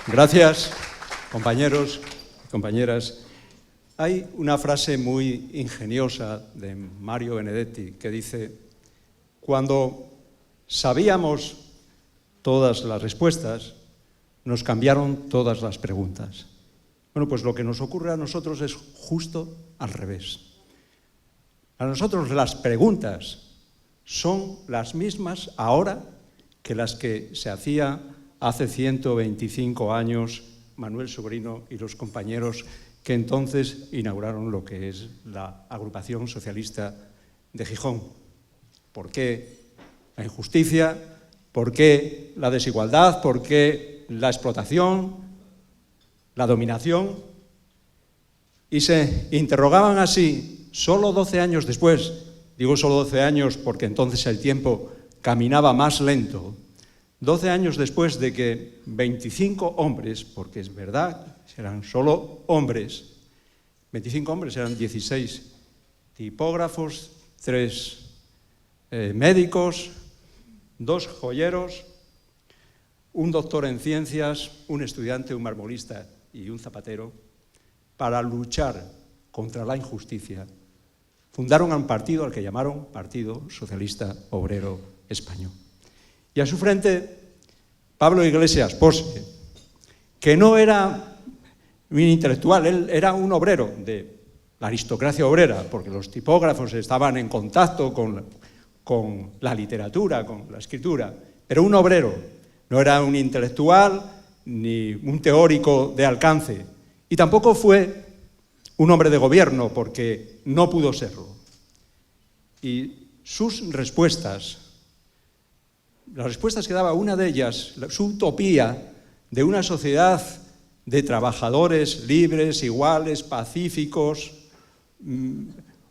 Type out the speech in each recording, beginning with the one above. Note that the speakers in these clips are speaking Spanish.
Gracias, compañeros y compañeras. Hay una frase muy ingeniosa de Mario Benedetti que dice: cuando sabíamos todas las respuestas, nos cambiaron todas las preguntas. Bueno, pues lo que nos ocurre a nosotros es justo al revés. A nosotros las preguntas son las mismas ahora que las que se hacía hace 125 años Manuel Sobrino y los compañeros que entonces inauguraron lo que es la Agrupación Socialista de Gijón. ¿Por qué la injusticia? ¿Por qué la desigualdad? ¿Por qué la explotación? ¿La dominación? Y se interrogaban así solo 12 años después. Digo solo 12 años porque entonces el tiempo caminaba más lento. 12 años después de que 25 hombres, porque es verdad, eran solo hombres, 25 hombres, eran 16 tipógrafos, 3 médicos, 2 joyeros, un doctor en ciencias, un estudiante, un marmolista y un zapatero, para luchar contra la injusticia, fundaron un partido al que llamaron Partido Socialista Obrero Español. Y a su frente, Pablo Iglesias Posse, que no era un intelectual, él era un obrero de la aristocracia obrera, porque los tipógrafos estaban en contacto con la literatura, con la escritura, pero un obrero, no era un intelectual ni un teórico de alcance, y tampoco fue un hombre de gobierno, porque no pudo serlo. Y sus respuestas, las respuestas que daba, una de ellas, su utopía de una sociedad de trabajadores libres, iguales, pacíficos,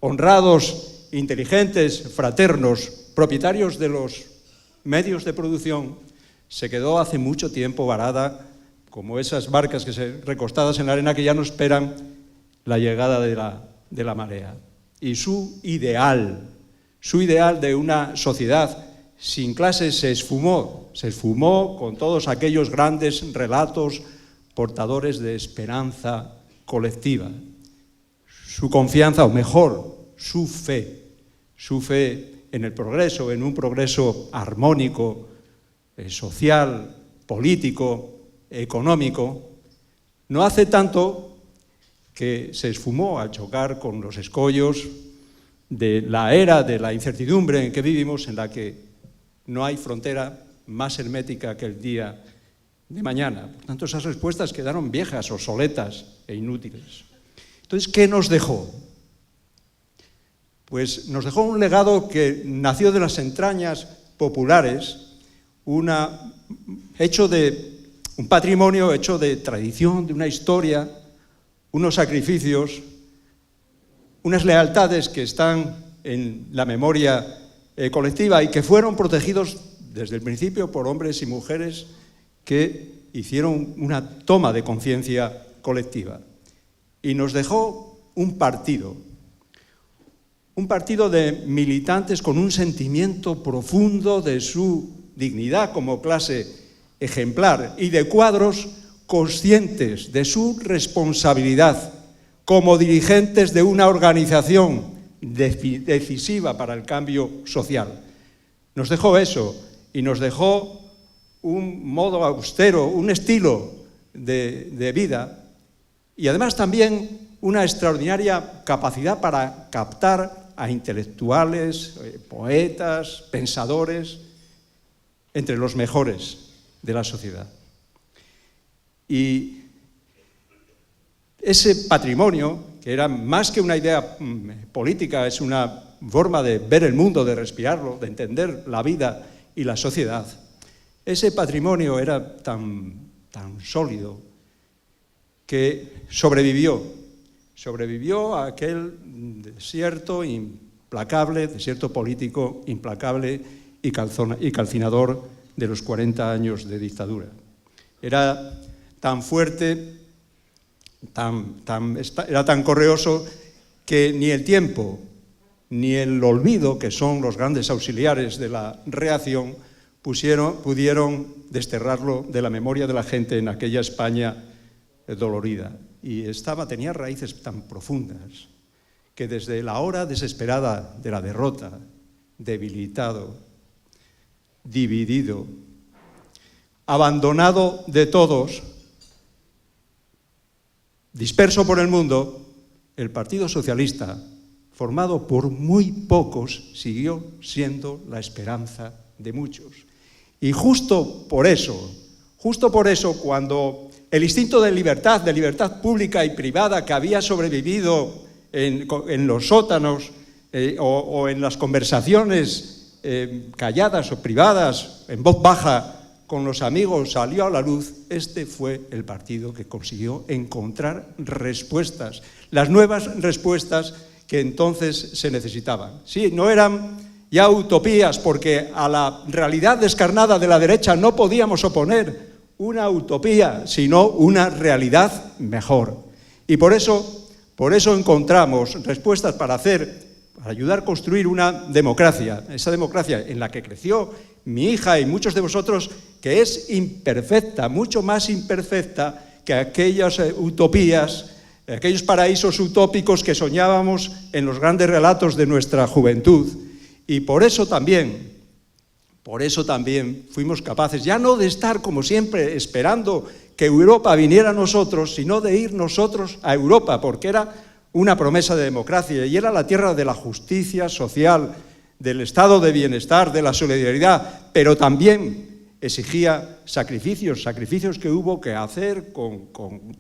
honrados, inteligentes, fraternos, propietarios de los medios de producción, se quedó hace mucho tiempo varada, como esas barcas recostadas en la arena que ya no esperan la llegada de la marea. Y su ideal de una sociedad sin clases se esfumó con todos aquellos grandes relatos portadores de esperanza colectiva. Su confianza, o mejor, su fe en el progreso, en un progreso armónico, social, político, económico, no hace tanto que se esfumó al chocar con los escollos de la era de la incertidumbre en que vivimos, en la que no hay frontera más hermética que el día de mañana. Por tanto, esas respuestas quedaron viejas, obsoletas e inútiles. Entonces, ¿qué nos dejó? Pues nos dejó un legado que nació de las entrañas populares, un patrimonio hecho de tradición, de una historia, unos sacrificios, unas lealtades que están en la memoria colectiva y que fueron protegidos desde el principio por hombres y mujeres que hicieron una toma de conciencia colectiva. Y nos dejó un partido de militantes con un sentimiento profundo de su dignidad como clase ejemplar y de cuadros conscientes de su responsabilidad como dirigentes de una organización decisiva para el cambio social. Nos dejó eso y nos dejó un modo austero, un estilo de vida y además también una extraordinaria capacidad para captar a intelectuales, poetas, pensadores, entre los mejores de la sociedad. Y ese patrimonio, que era más que una idea política, es una forma de ver el mundo, de respirarlo, de entender la vida y la sociedad, ese patrimonio era tan sólido que sobrevivió a aquel desierto implacable, desierto político implacable y calcinador de los 40 años de dictadura. Era tan fuerte, era tan correoso que ni el tiempo ni el olvido, que son los grandes auxiliares de la reacción, pudieron desterrarlo de la memoria de la gente en aquella España dolorida. Y tenía raíces tan profundas que desde la hora desesperada de la derrota, debilitado, dividido, abandonado de todos, disperso por el mundo, el Partido Socialista, formado por muy pocos, siguió siendo la esperanza de muchos. Y justo por eso, cuando el instinto de libertad pública y privada que había sobrevivido en los sótanos o en las conversaciones calladas o privadas, en voz baja, con los amigos, salió a la luz, este fue el partido que consiguió encontrar respuestas, las nuevas respuestas que entonces se necesitaban. Sí, no eran ya utopías, porque a la realidad descarnada de la derecha no podíamos oponer una utopía, sino una realidad mejor. Y por eso encontramos respuestas para ayudar a construir una democracia, esa democracia en la que creció mi hija y muchos de vosotros, que es imperfecta, mucho más imperfecta que aquellas utopías, aquellos paraísos utópicos que soñábamos en los grandes relatos de nuestra juventud. Y por eso también fuimos capaces, ya no de estar como siempre esperando que Europa viniera a nosotros, sino de ir nosotros a Europa, porque era una promesa de democracia y era la tierra de la justicia social, del estado de bienestar, de la solidaridad, pero también exigía sacrificios que hubo que hacer con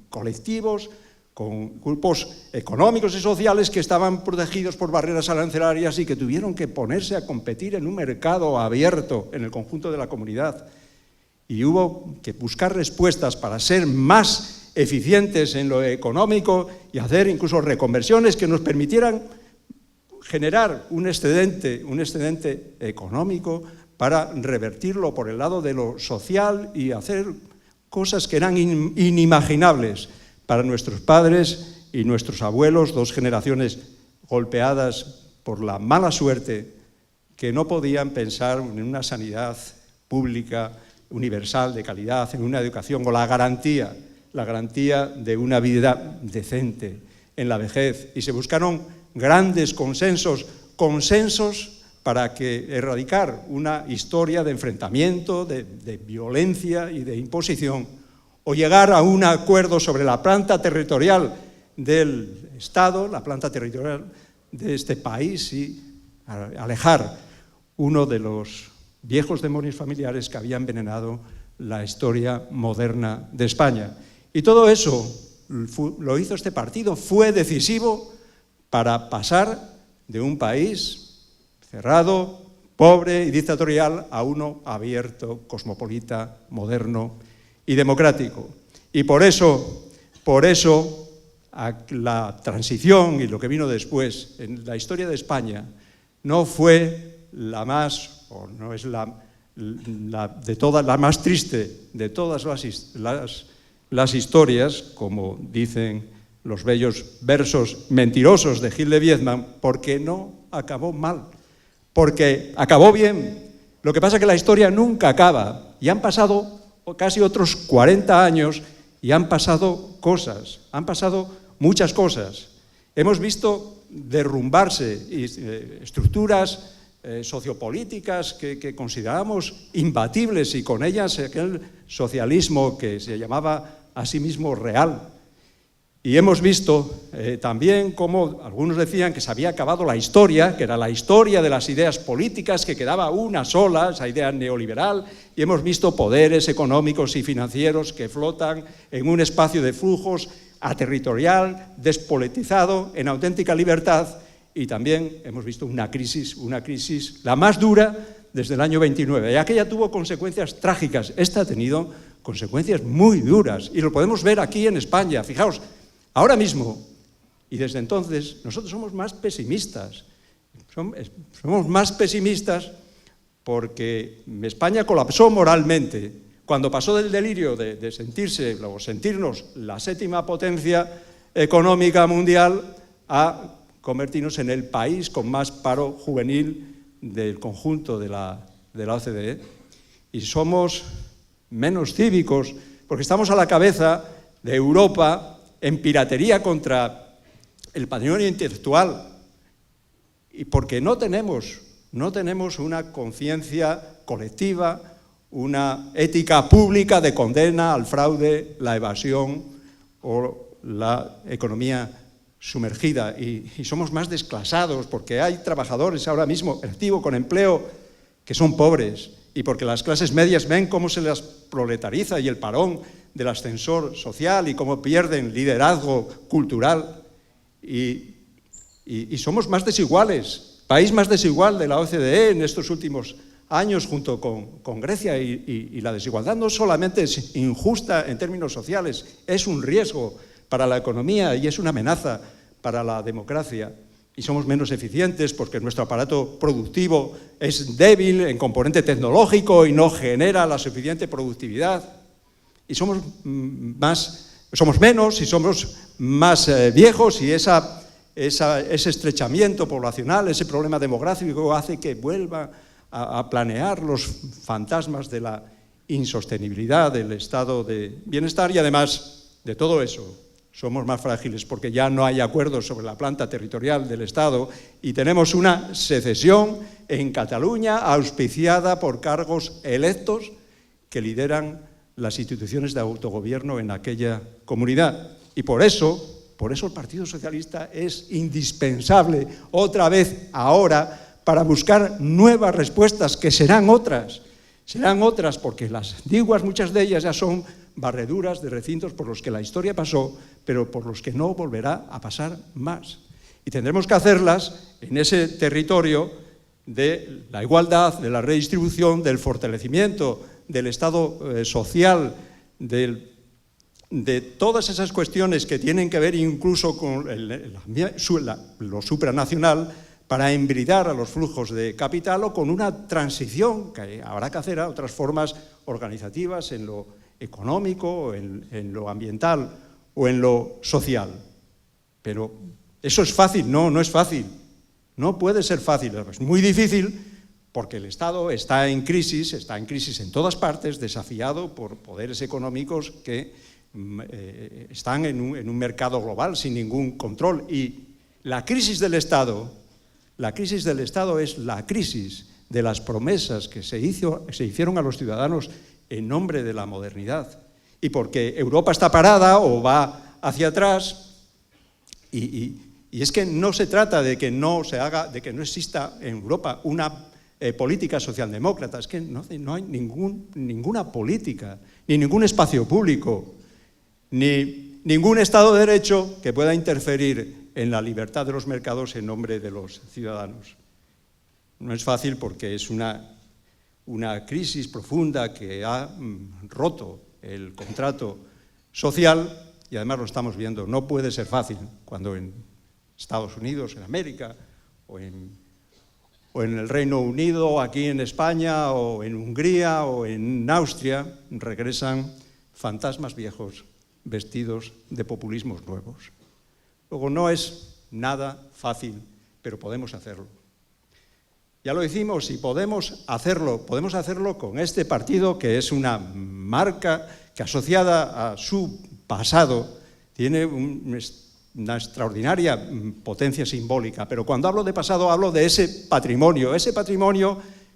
colectivos, con grupos económicos y sociales que estaban protegidos por barreras arancelarias y que tuvieron que ponerse a competir en un mercado abierto en el conjunto de la comunidad. Y hubo que buscar respuestas para ser más eficientes en lo económico y hacer incluso reconversiones que nos permitieran generar un excedente económico para revertirlo por el lado de lo social y hacer cosas que eran inimaginables para nuestros padres y nuestros abuelos, dos generaciones golpeadas por la mala suerte, que no podían pensar en una sanidad pública universal de calidad, en una educación con la garantía de una vida decente en la vejez. Y se buscaron grandes consensos para erradicar una historia de enfrentamiento, de violencia y de imposición, o llegar a un acuerdo sobre la planta territorial del Estado, la planta territorial de este país, y alejar uno de los viejos demonios familiares que había envenenado la historia moderna de España. Y todo eso lo hizo este partido, fue decisivo para pasar de un país cerrado, pobre y dictatorial a uno abierto, cosmopolita, moderno y democrático. Y por eso la transición y lo que vino después en la historia de España no fue la más, o no es la más triste de todas las historias, como dicen los bellos versos mentirosos de Gil de Viedma, porque no acabó mal, porque acabó bien. Lo que pasa es que la historia nunca acaba, y han pasado casi otros 40 años y han pasado cosas, han pasado muchas cosas. Hemos visto derrumbarse estructuras sociopolíticas que considerábamos imbatibles, y con ellas aquel socialismo que se llamaba a sí mismo real. Y hemos visto también cómo algunos decían que se había acabado la historia, que era la historia de las ideas políticas, que quedaba una sola, esa idea neoliberal, y hemos visto poderes económicos y financieros que flotan en un espacio de flujos aterritorial, despolitizado, en auténtica libertad, y también hemos visto una crisis, la más dura desde el año 29, y aquella tuvo consecuencias trágicas. Esta ha tenido consecuencias muy duras, y lo podemos ver aquí en España. Fijaos, ahora mismo, y desde entonces, nosotros somos más pesimistas. Somos más pesimistas porque España colapsó moralmente cuando pasó del delirio de sentirnos la séptima potencia económica mundial a convertirnos en el país con más paro juvenil del conjunto de la OCDE. y somos menos cívicos porque estamos a la cabeza de Europa en piratería contra el patrimonio intelectual y porque no tenemos una conciencia colectiva, una ética pública de condena al fraude, la evasión o la economía sumergida. Y somos más desclasados porque hay trabajadores ahora mismo activos con empleo que son pobres y porque las clases medias ven cómo se las proletariza y el parón del ascensor social y cómo pierden liderazgo cultural y somos más desiguales, país más desigual de la OCDE en estos últimos años junto con Grecia y la desigualdad no solamente es injusta en términos sociales, es un riesgo para la economía y es una amenaza para la democracia. Y somos menos eficientes porque nuestro aparato productivo es débil en componente tecnológico y no genera la suficiente productividad. Y somos menos y somos más viejos y ese estrechamiento poblacional, ese problema demográfico hace que vuelva a planear los fantasmas de la insostenibilidad del estado de bienestar y además de todo eso somos más frágiles porque ya no hay acuerdos sobre la planta territorial del Estado y tenemos una secesión en Cataluña auspiciada por cargos electos que lideran las instituciones de autogobierno en aquella comunidad. Y por eso el Partido Socialista es indispensable otra vez ahora para buscar nuevas respuestas que serán otras porque las antiguas, muchas de ellas ya son barreduras de recintos por los que la historia pasó, pero por los que no volverá a pasar más. Y tendremos que hacerlas en ese territorio de la igualdad, de la redistribución, del fortalecimiento del Estado social, de todas esas cuestiones que tienen que ver incluso con lo supranacional, para embridar a los flujos de capital o con una transición que habrá que hacer a otras formas organizativas en lo económico, en lo ambiental o en lo social. Pero eso es fácil, no es fácil. No puede ser fácil, es muy difícil porque el Estado está en crisis en todas partes, desafiado por poderes económicos que están en un mercado global sin ningún control. Y la crisis del Estado es la crisis de las promesas que se hicieron a los ciudadanos en nombre de la modernidad. Y porque Europa está parada o va hacia atrás, y es que no se trata de que no exista en Europa una política socialdemócrata, es que no hay ninguna política, ni ningún espacio público, ni ningún Estado de Derecho que pueda interferir en la libertad de los mercados en nombre de los ciudadanos. No es fácil porque es una crisis profunda que ha roto el contrato social y además lo estamos viendo. No puede ser fácil cuando en Estados Unidos, en América, o en el Reino Unido, aquí en España, o en Hungría, o en Austria, regresan fantasmas viejos vestidos de populismos nuevos. Luego, no es nada fácil, pero podemos hacerlo. Ya lo hicimos y podemos hacerlo con este partido que es una marca que asociada a su pasado tiene una extraordinaria potencia simbólica, pero cuando hablo de pasado hablo de ese patrimonio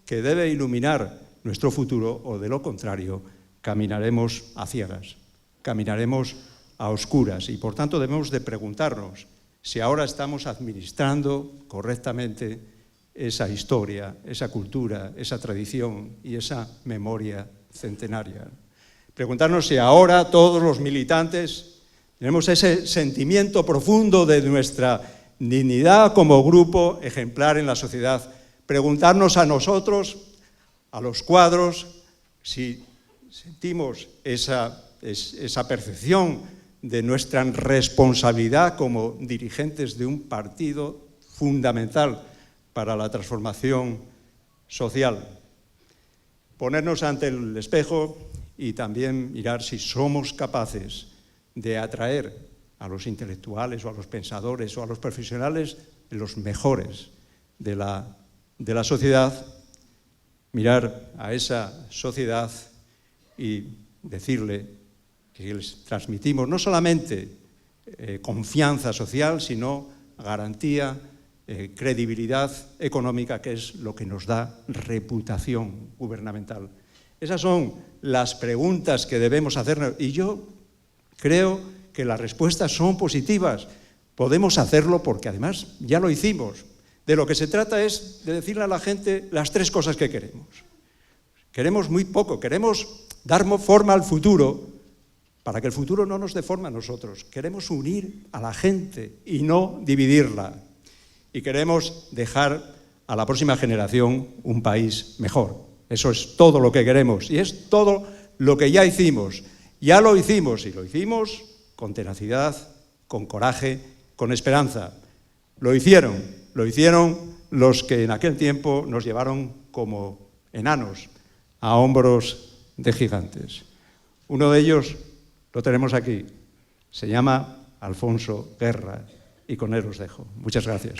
que debe iluminar nuestro futuro o de lo contrario caminaremos a ciegas, caminaremos a oscuras y por tanto debemos de preguntarnos si ahora estamos administrando correctamente esa historia, esa cultura, esa tradición y esa memoria centenaria. Preguntarnos si ahora todos los militantes tenemos ese sentimiento profundo de nuestra dignidad como grupo ejemplar en la sociedad. Preguntarnos a nosotros, a los cuadros, si sentimos esa percepción de nuestra responsabilidad como dirigentes de un partido fundamental para la transformación social. Ponernos ante el espejo y también mirar si somos capaces de atraer a los intelectuales o a los pensadores o a los profesionales, los mejores de la sociedad, mirar a esa sociedad y decirle que les transmitimos no solamente confianza social, sino garantía, credibilidad económica, que es lo que nos da reputación gubernamental. Esas son las preguntas que debemos hacernos y yo creo que las respuestas son positivas. Podemos hacerlo porque además ya lo hicimos. De lo que se trata es de decirle a la gente las tres cosas que queremos. Queremos muy poco, queremos dar forma al futuro para que el futuro no nos dé forma a nosotros. Queremos unir a la gente y no dividirla. Y queremos dejar a la próxima generación un país mejor. Eso es todo lo que queremos y es todo lo que ya hicimos. Ya lo hicimos y lo hicimos con tenacidad, con coraje, con esperanza. Lo hicieron los que en aquel tiempo nos llevaron como enanos a hombros de gigantes. Uno de ellos lo tenemos aquí, se llama Alfonso Guerra y con él os dejo. Muchas gracias.